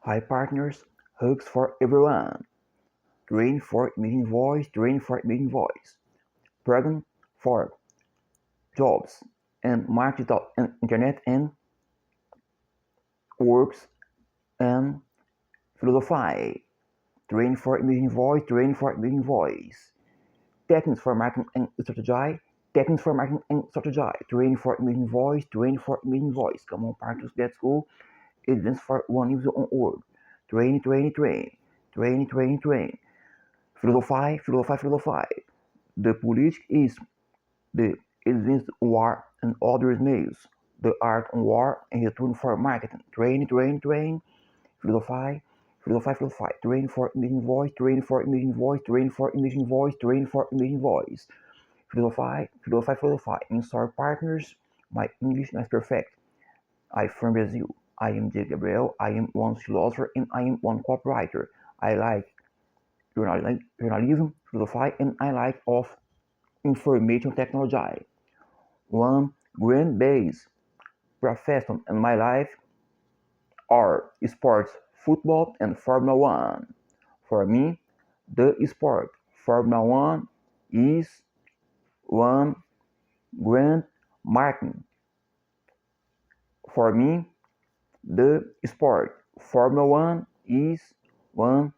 Hi partners, hugs for everyone. Train for meeting voice, train for meeting voice. Program for jobs and market and internet and works and philosophy. Train for meeting voice, train for meeting voice. Techniques for marketing and strategy. Techniques for marketing and strategy. Train for meeting voice, train for meeting voice. Come on partners, let's go. Advance for one user on org. Train, train, train. Train, train, train. Philosophy, philosophy, philosophy. The politic is the advanced war and other means. The art on war and return for marketing. Train, train, train. Philosophy, philosophy, philosophy. Train for emitting voice, train for emitting voice, train for emitting voice, train for emitting voice. Philosophy, philosophy, philosophy. In store partners, my English is perfect. I'm from Brazil. I am J. Gabriel. I am one philosopher and I am one copywriter. I like journalism, philosophy, and I like of information technology. One grand base profession in my life are sports, football, and Formula One. For me, the sport Formula One is one grand marking. For me, the sport Formula One is one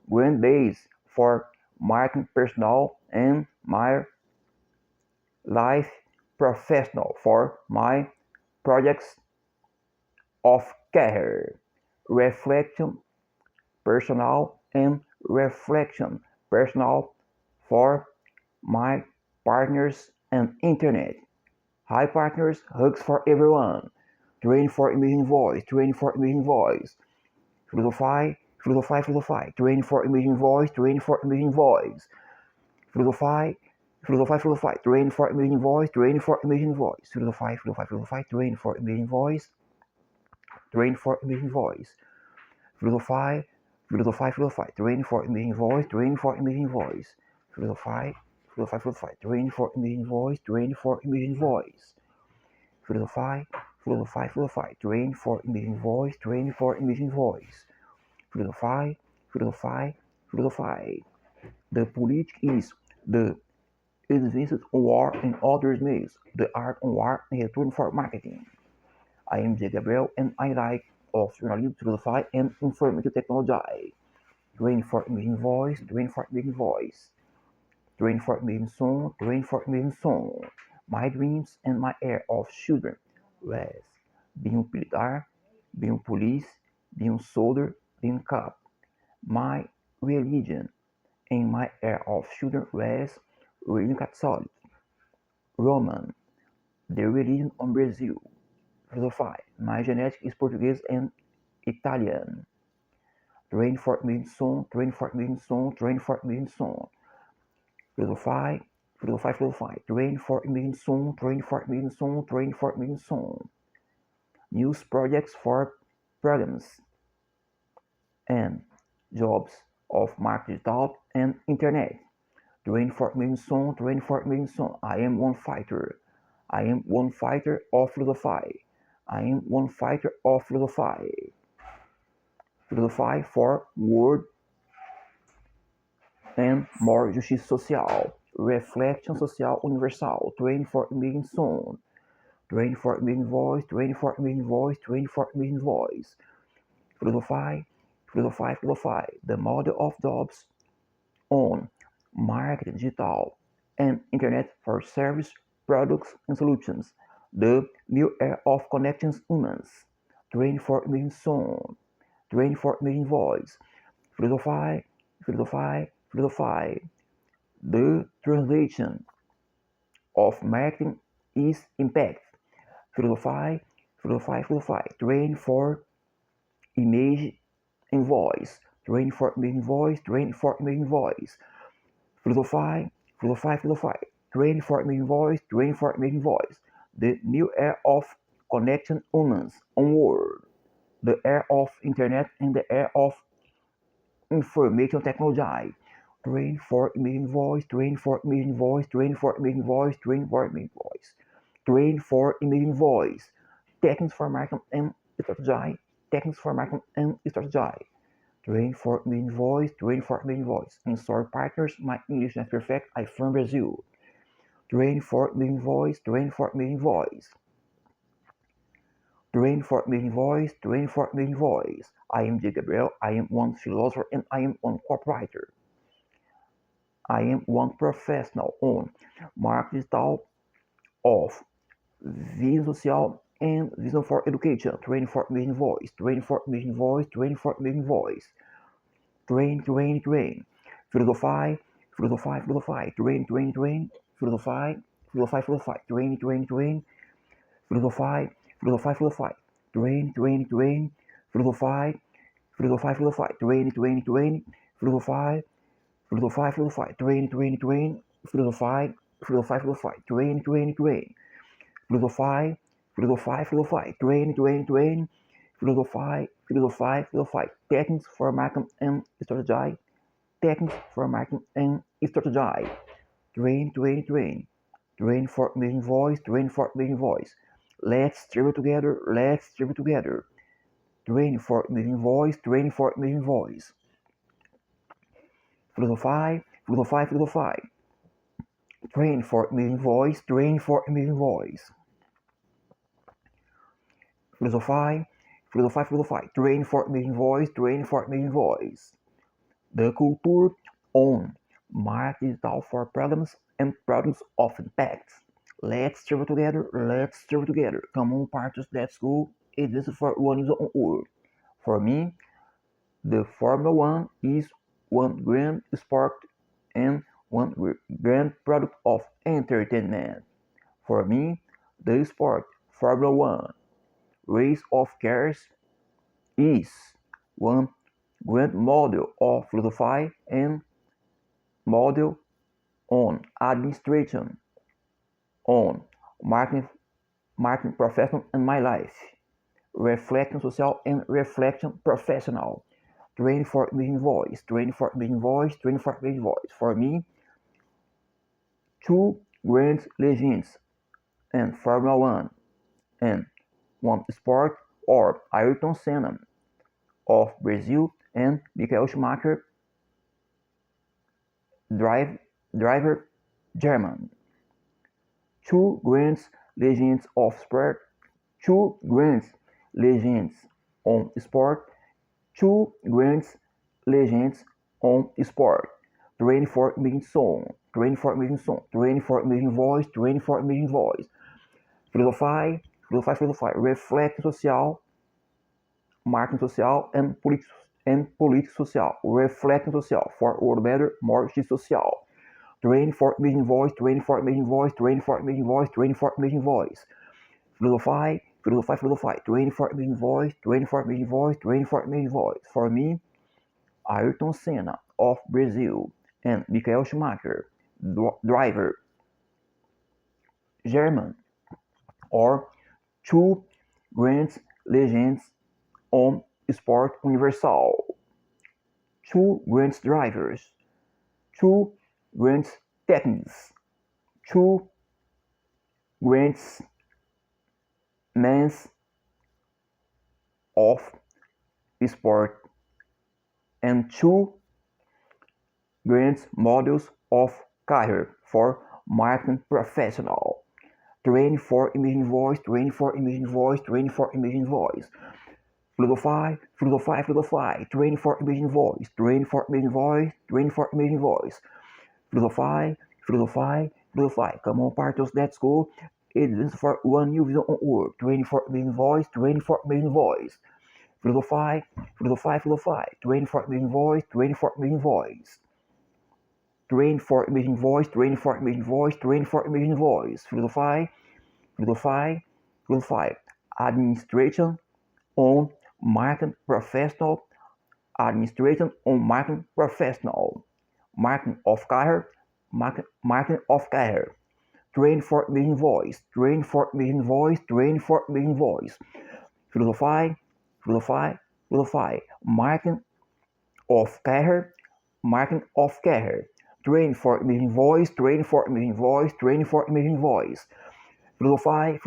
grand base for marking personal and my life professional for my projects of care, reflection personal and reflection personal for my partners and internet. Hi partners, hugs for everyone. Train for amazing voice, train for amazing voice. Philosophy, philosophy, philosophy. Train for amazing voice, train for amazing voice. Philosophy, philosophy, philosophy. Train for amazing voice, train for amazing voice. Philosophy, philosophy, philosophy. Train for amazing voice, train for amazing voice. Philosophy, philosophy, philosophy. Train for amazing voice, train for amazing voice. Philosophy, philosophy, philosophy. Train for amazing voice, train for amazing voice. Philosophy, philosophy, philosophy. Train for amazing voice, train for amazing voice. Philosophy, philosophy, philosophy. The politic is the advanced on war and other means, the art on war and return for marketing. I am J. Gabriel and I like of journalism, philosophy and information technology. Train for amazing voice, train for amazing voice. Train for amazing song, train for amazing song. My dreams and my air of children was being militar, being police, being soldier, being cop. My religion and my air of children was religion Catholic, Roman, the religion of Brazil. Philosophy. My genetic is Portuguese and Italian. Train for amazing song, train for amazing song, train for amazing song. Philosophy, philosophy, philosophy. Train for amazing song, train for amazing song, train for amazing song. News projects for programs and jobs of market digital and internet. Train for amazing song, train for amazing song. I am one fighter. I am one fighter of philosophy. I am one fighter of philosophy. Philosophy for world and more justiça social. Reflection social universal. Train for amazing song. Train for amazing voice. Train for amazing voice. Train for amazing voice. Philosophy, philosophy, philosophy. The model of jobs on marketing, digital, and internet for service, products, and solutions. The new era of connections humans. Train for amazing song. Train for amazing voice. Philosophy, philosophy, philosophy. The translation of marketing is impact. Philosophy, philosophy, philosophy. Train for image and voice. Train for amazing voice. Train for amazing voice. Philosophy, philosophy, philosophy. Train for amazing voice. Train for amazing voice. The new era of connection humans on world. The era of internet and the era of information technology. Train for amazing voice, train for amazing voice, train for amazing voice, train for amazing voice. Train for amazing voice. Techniques for marketing and strategy. techniques for marketing and strategy. Traine for main voice, train for main voice. And sorry partners, my English is not perfect, I'm from Brazil. Train for main voice, train for main voice. Train for main voice, train for main voice. I am J. Gabriel, I am one philosopher and I am one copywriter. I am one professional on marketing style of vision social and vision for education. Train for main voice, train for main voice, train for main voice. Train. Filosofai, train, filosofai, filosofai, train, filosofai, train, filosofai, techniques for marketing and strategy, techniques for marketing and strategy. Train for main voice, train for main voice. Let's travel together, let's travel together. Train for main voice, train for main voice. Filosofai. Train for main voice, train for main voice. Filosofai. Train for main voice, train for main voice. The culture on market digital for problems and problems of impact. Let's travel together, let's travel together. Come on, partners, let's go. It is for one is on world. For me, the Formula One is one grand sport and one grand product of entertainment. For me, the sport Formula One race of cars is one grand model of philosophy and model on administration, on marketing, marketing professional and my life, reflection social and reflection professional, train for main voice, train for main voice, train for main voice. For me, two grand legends and Formula One and one sport or Ayrton Senna of Brazil and Michael Schumacher, driver German. Two grand legends of sport, two grand legends on sport, two grand legends on sport. Train for main song, train for main song, train for main voice, train for main voice. Filosofai, reflexo social, marketing social and política social, reflexo social for world better, more justice social. Train for main voice, train for main voice, train for main voice, train for main voice. Filosofai, train for main voice, train for main voice, train for main voice. For me, Ayrton Senna of Brazil and Michael Schumacher, driver German, or two grand legends on sport universal, two grand drivers, two grand techniques, two grand men of sport, and two grand models of career for marketing professional. Train for imaging voice, train for imaging voice, train for imaging voice. Filosofai, train for imaging voice, train for imaging voice, train for imaging voice. Filosofai. Come on, partners, let's go. It is for one new vision on world. Train for imaging voice, train for imaging voice. Filosofai. Train for imaging voice, train for imaging voice. Train for imaging voice, train for imaging voice, train for imaging voice. Filosofai. Administration on marketing professional, administration on marketing professional, marketing of career, marketing of career. Train for main voice, train for main voice, train for main voice. Filosofai, marketing of career, marketing of career. Train for main voice, train for main voice, train for main voice. Filosofy.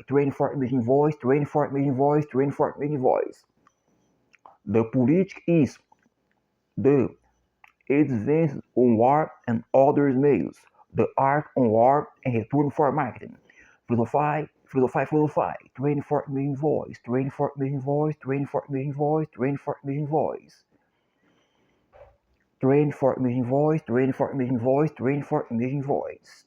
Traine for imaging voice, train for imaging voice, train for imaging voice. The politic is the advance on war and other mails. The art on war and return for marketing. Filosofy. Train for imaging voice, train for imaging voice, train for imaging voice, train for imaging voice. Train for imaging voice, train for imaging voice, train for imaging voice.